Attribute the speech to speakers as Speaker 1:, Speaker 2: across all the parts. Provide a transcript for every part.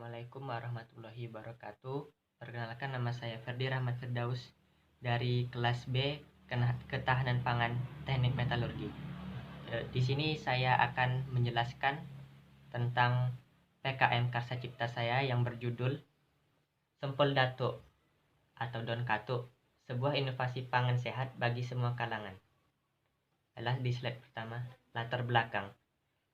Speaker 1: Assalamualaikum warahmatullahi wabarakatuh. Perkenalkan, nama saya Ferdi Rahmat Firdaus dari kelas B Ketahanan Pangan Teknik Metalurgi. Di sini saya akan menjelaskan tentang PKM Karsa Cipta saya yang berjudul Sempol Datuk atau Daun Katuk, sebuah inovasi pangan sehat bagi semua kalangan. Adalah di slide pertama, latar belakang.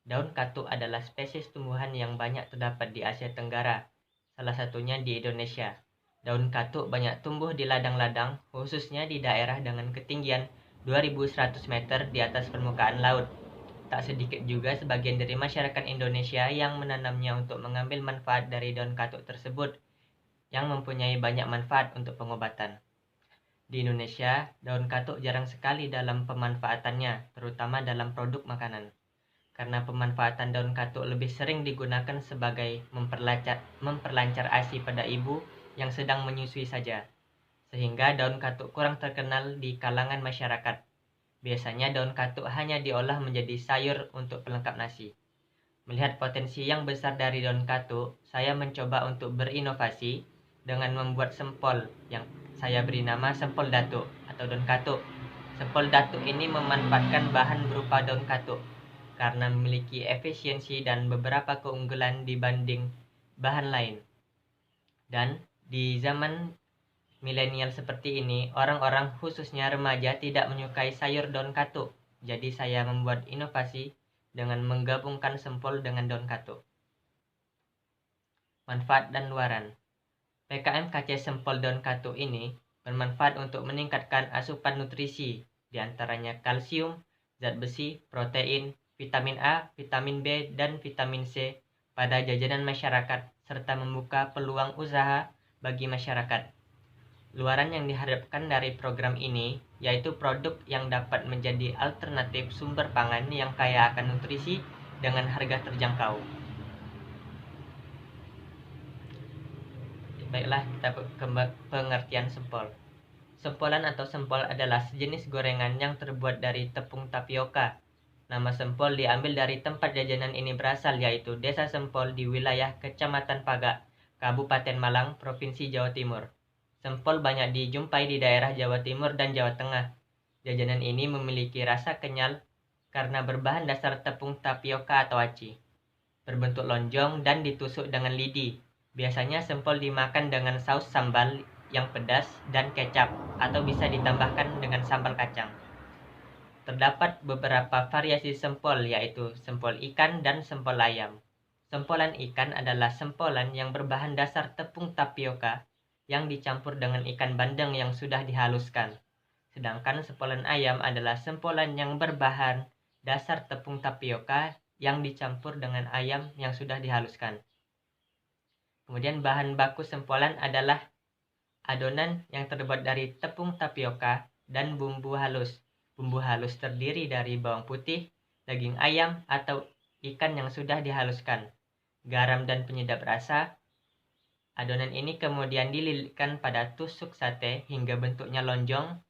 Speaker 1: Daun katuk adalah spesies tumbuhan yang banyak terdapat di Asia Tenggara, salah satunya di Indonesia. Daun katuk banyak tumbuh di ladang-ladang, khususnya di daerah dengan ketinggian 2100 meter di atas permukaan laut. Tak sedikit juga sebagian dari masyarakat Indonesia yang menanamnya untuk mengambil manfaat dari daun katuk tersebut, yang mempunyai banyak manfaat untuk pengobatan. Di Indonesia, daun katuk jarang sekali dalam pemanfaatannya, terutama dalam produk makanan. Karena pemanfaatan daun katuk lebih sering digunakan sebagai memperlancar ASI pada ibu yang sedang menyusui saja, sehingga daun katuk kurang terkenal di kalangan masyarakat. Biasanya daun katuk hanya diolah menjadi sayur untuk pelengkap nasi. Melihat potensi yang besar dari daun katuk, saya mencoba untuk berinovasi dengan membuat sempol yang saya beri nama sempol datuk atau daun katuk. Sempol datuk ini memanfaatkan bahan berupa daun katuk karena memiliki efisiensi dan beberapa keunggulan dibanding bahan lain. Dan di zaman milenial seperti ini, orang-orang khususnya remaja tidak menyukai sayur daun katuk. Jadi saya membuat inovasi dengan menggabungkan sempol dengan daun katuk. Manfaat dan luaran. PKM KC sempol daun katuk ini bermanfaat untuk meningkatkan asupan nutrisi, diantaranya kalsium, zat besi, protein, vitamin A, vitamin B, dan vitamin C pada jajanan masyarakat, serta membuka peluang usaha bagi masyarakat. Luaran yang diharapkan dari program ini yaitu produk yang dapat menjadi alternatif sumber pangan yang kaya akan nutrisi dengan harga terjangkau. Baiklah, kita ke pengertian sempol. Sempolan atau sempol adalah sejenis gorengan yang terbuat dari tepung tapioka. Nama sempol diambil dari tempat jajanan ini berasal, yaitu Desa Sempol di wilayah Kecamatan Pagak, Kabupaten Malang, Provinsi Jawa Timur. Sempol banyak dijumpai di daerah Jawa Timur dan Jawa Tengah. Jajanan ini memiliki rasa kenyal karena berbahan dasar tepung tapioka atau aci. Berbentuk lonjong dan ditusuk dengan lidi. Biasanya sempol dimakan dengan saus sambal yang pedas dan kecap, atau bisa ditambahkan dengan sambal kacang. Terdapat beberapa variasi sempol, yaitu sempol ikan dan sempol ayam. Sempolan ikan adalah sempolan yang berbahan dasar tepung tapioka yang dicampur dengan ikan bandeng yang sudah dihaluskan. Sedangkan sempolan ayam adalah sempolan yang berbahan dasar tepung tapioka yang dicampur dengan ayam yang sudah dihaluskan. Kemudian bahan baku sempolan adalah adonan yang terbuat dari tepung tapioka dan bumbu halus. Bumbu halus terdiri dari bawang putih, daging ayam atau ikan yang sudah dihaluskan, garam dan penyedap rasa. Adonan ini kemudian dililitkan pada tusuk sate hingga bentuknya lonjong,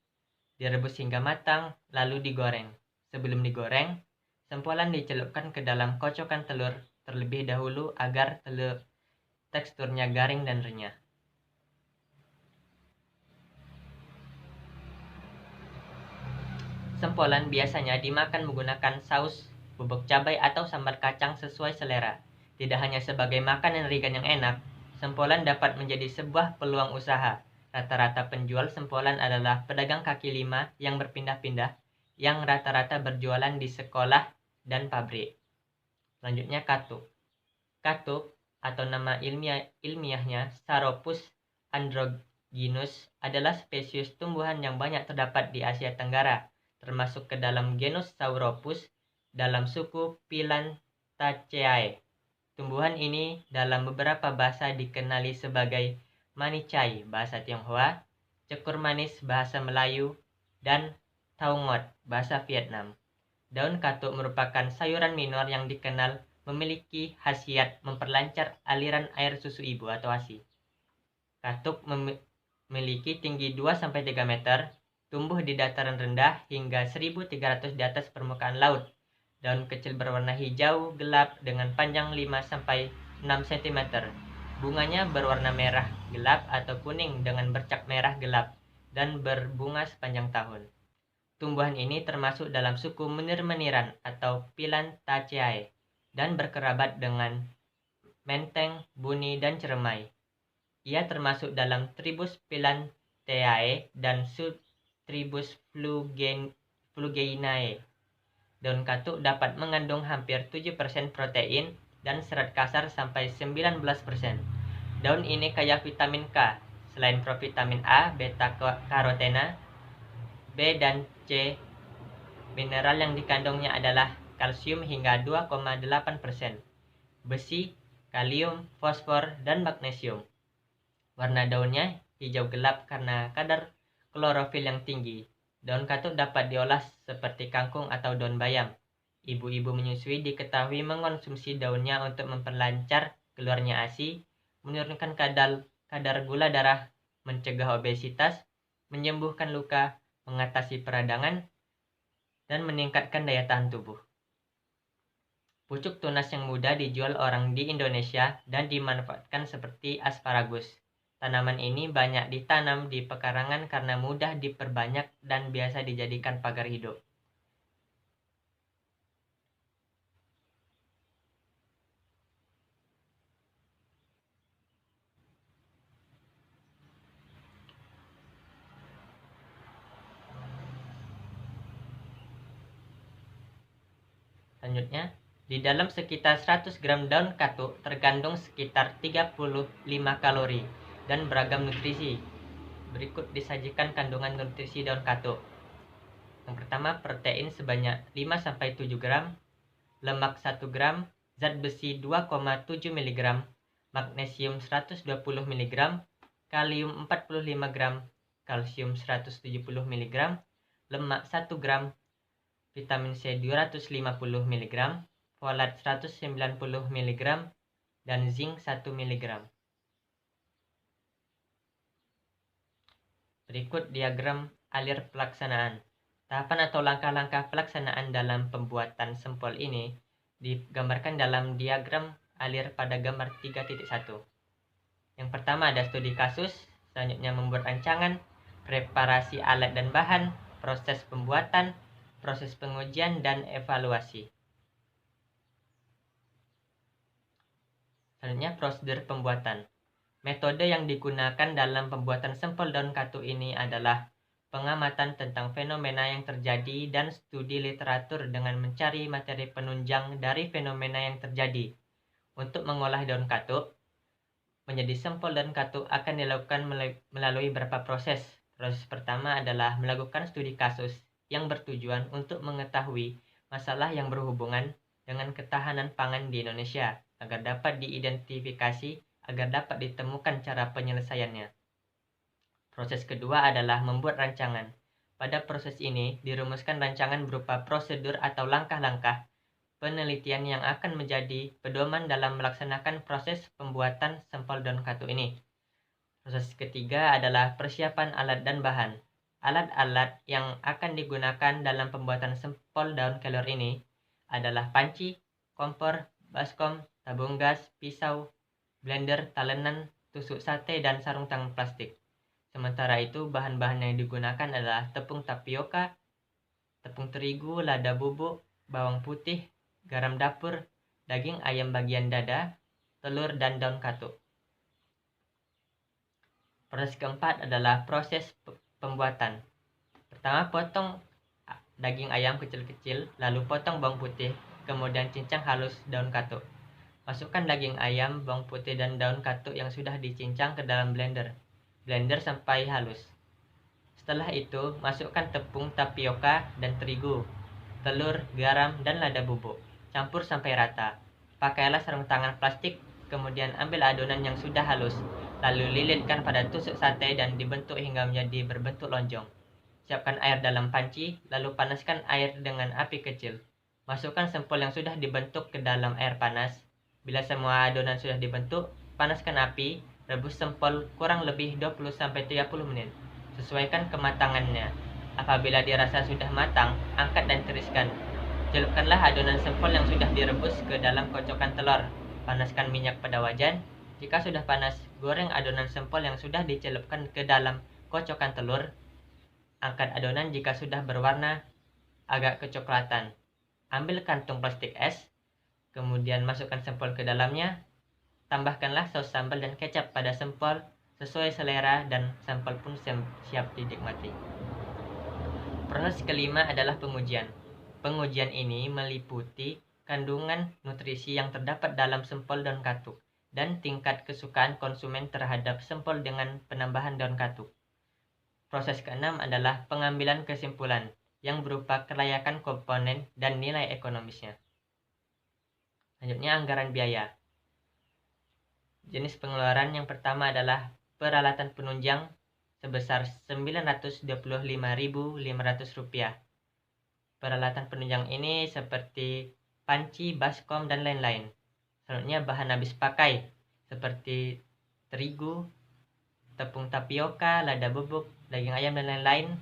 Speaker 1: direbus hingga matang, lalu digoreng. Sebelum digoreng, sempolan dicelupkan ke dalam kocokan telur terlebih dahulu agar teksturnya garing dan renyah. Sempolan biasanya dimakan menggunakan saus, bubuk cabai atau sambal kacang sesuai selera. Tidak hanya sebagai makanan ringan yang enak, sempolan dapat menjadi sebuah peluang usaha. Rata-rata penjual sempolan adalah pedagang kaki lima yang berpindah-pindah, yang rata-rata berjualan di sekolah dan pabrik. Selanjutnya katuk. Katuk atau nama ilmiahnya Sauropus androgynus adalah spesies tumbuhan yang banyak terdapat di Asia Tenggara, termasuk ke dalam genus Sauropus dalam suku Pilantaceae. Tumbuhan ini dalam beberapa bahasa dikenali sebagai manicai bahasa Tionghoa, cekur manis bahasa Melayu, dan taungot bahasa Vietnam. Daun katuk merupakan sayuran minor yang dikenal memiliki khasiat memperlancar aliran air susu ibu atau ASI. Katuk memiliki tinggi 2-3 meter, tumbuh di dataran rendah hingga 1.300 di atas permukaan laut. Daun kecil berwarna hijau gelap dengan panjang 5-6 cm. Bunganya berwarna merah gelap atau kuning dengan bercak merah gelap dan berbunga sepanjang tahun. Tumbuhan ini termasuk dalam suku menir-meniran atau Pilantaceae dan berkerabat dengan menteng, buni, dan ceremai. Ia termasuk dalam tribus Pilantaceae dan subtribus Flugeinae. Daun katuk dapat mengandung hampir 7% protein dan serat kasar sampai 19%. Daun ini kaya vitamin K, selain provitamin A, beta-karotena, B dan C. Mineral yang dikandungnya adalah kalsium hingga 2,8%, besi, kalium, fosfor, dan magnesium. Warna daunnya hijau gelap karena kadar klorofil yang tinggi. Daun katuk dapat diolah seperti kangkung atau daun bayam. Ibu-ibu menyusui diketahui mengonsumsi daunnya untuk memperlancar keluarnya ASI, menurunkan kadar gula darah, mencegah obesitas, menyembuhkan luka, mengatasi peradangan, dan meningkatkan daya tahan tubuh. Pucuk tunas yang muda dijual orang di Indonesia dan dimanfaatkan seperti asparagus. Tanaman ini banyak ditanam di pekarangan karena mudah diperbanyak dan biasa dijadikan pagar hidup. Selanjutnya, di dalam sekitar 100 gram daun katuk terkandung sekitar 35 kalori dan beragam nutrisi. Berikut disajikan kandungan nutrisi daun katuk. Yang pertama, protein sebanyak 5-7 gram, lemak 1 gram, zat besi 2,7 mg, magnesium 120 mg, kalium 45 gram, kalsium 170 mg, lemak 1 gram, vitamin C 250 mg, folat 190 mg, dan zinc 1 mg. Berikut diagram alir pelaksanaan. Tahapan atau langkah-langkah pelaksanaan dalam pembuatan sempol ini digambarkan dalam diagram alir pada gambar 3.1. Yang pertama ada studi kasus, selanjutnya membuat rancangan, preparasi alat dan bahan, proses pembuatan, proses pengujian, dan evaluasi. Selanjutnya prosedur pembuatan. Metode yang digunakan dalam pembuatan sempol daun katuk ini adalah pengamatan tentang fenomena yang terjadi dan studi literatur dengan mencari materi penunjang dari fenomena yang terjadi. Untuk mengolah daun katuk menjadi sempol daun katuk akan dilakukan melalui beberapa proses. Proses pertama adalah melakukan studi kasus yang bertujuan untuk mengetahui masalah yang berhubungan dengan ketahanan pangan di Indonesia agar dapat diidentifikasi, agar dapat ditemukan cara penyelesaiannya. Proses kedua adalah membuat rancangan. Pada proses ini dirumuskan rancangan berupa prosedur atau langkah-langkah penelitian yang akan menjadi pedoman dalam melaksanakan proses pembuatan sempol daun katuk ini. Proses ketiga adalah persiapan alat dan bahan. Alat-alat yang akan digunakan dalam pembuatan sempol daun kelor ini adalah panci, kompor, baskom, tabung gas, pisau, blender, talenan, tusuk sate, dan sarung tangan plastik. Sementara itu, bahan-bahan yang digunakan adalah tepung tapioka, tepung terigu, lada bubuk, bawang putih, garam dapur, daging ayam bagian dada, telur, dan daun katuk. Proses keempat adalah proses pembuatan. Pertama, potong daging ayam kecil-kecil, lalu potong bawang putih, kemudian cincang halus daun katuk. Masukkan daging ayam, bawang putih, dan daun katuk yang sudah dicincang ke dalam blender. Blender sampai halus. Setelah itu, masukkan tepung tapioka dan terigu, telur, garam, dan lada bubuk. Campur sampai rata. Pakailah sarung tangan plastik, kemudian ambil adonan yang sudah halus, lalu lilitkan pada tusuk sate dan dibentuk hingga menjadi berbentuk lonjong. Siapkan air dalam panci, lalu panaskan air dengan api kecil. Masukkan sempol yang sudah dibentuk ke dalam air panas. Bila semua adonan sudah dibentuk, panaskan api, rebus sempol kurang lebih 20-30 menit. Sesuaikan kematangannya. Apabila dirasa sudah matang, angkat dan tiriskan. Celupkanlah adonan sempol yang sudah direbus ke dalam kocokan telur. Panaskan minyak pada wajan. Jika sudah panas, goreng adonan sempol yang sudah dicelupkan ke dalam kocokan telur. Angkat adonan jika sudah berwarna agak kecoklatan. Ambil kantung plastik es, kemudian masukkan sempol ke dalamnya. Tambahkanlah saus sambal dan kecap pada sempol sesuai selera, dan sempol pun siap dinikmati. Proses kelima adalah pengujian. Pengujian ini meliputi kandungan nutrisi yang terdapat dalam sempol daun katuk dan tingkat kesukaan konsumen terhadap sempol dengan penambahan daun katuk. Proses keenam adalah pengambilan kesimpulan yang berupa kelayakan komponen dan nilai ekonomisnya. Selanjutnya, anggaran biaya. Jenis pengeluaran yang pertama adalah peralatan penunjang sebesar Rp925.500. Peralatan penunjang ini seperti panci, baskom, dan lain-lain. Selanjutnya, bahan habis pakai seperti terigu, tepung tapioka, lada bubuk, daging ayam, dan lain-lain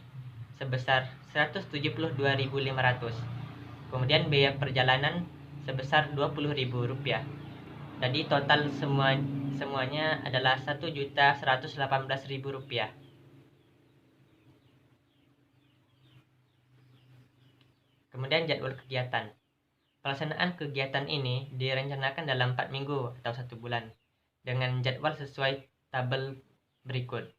Speaker 1: sebesar Rp172.500. Kemudian biaya perjalanan sebesar Rp20.000. Jadi total semuanya adalah Rp1.118.000. Kemudian jadwal kegiatan. Pelaksanaan kegiatan ini direncanakan dalam 4 minggu atau 1 bulan dengan jadwal sesuai tabel berikut.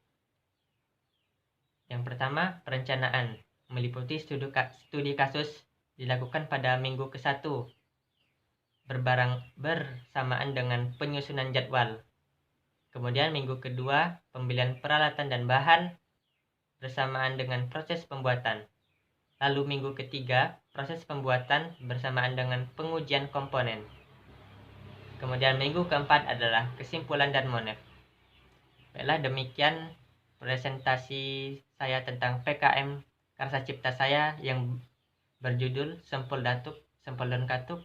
Speaker 1: Yang pertama, perencanaan meliputi studi kasus dilakukan pada minggu ke-1 bersamaan dengan penyusunan jadwal. Kemudian minggu kedua, pembelian peralatan dan bahan bersamaan dengan proses pembuatan. Lalu minggu ketiga, proses pembuatan bersamaan dengan pengujian komponen. Kemudian minggu keempat adalah kesimpulan dan monef. Baiklah, demikian presentasi saya tentang PKM Karsa Cipta saya yang berjudul Sempol Daun Katuk,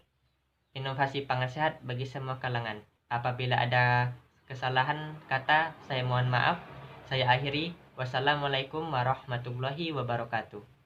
Speaker 1: Inovasi Pangan Sehat bagi Semua Kalangan. Apabila ada kesalahan kata, saya mohon maaf. Saya akhiri. Wassalamualaikum warahmatullahi wabarakatuh.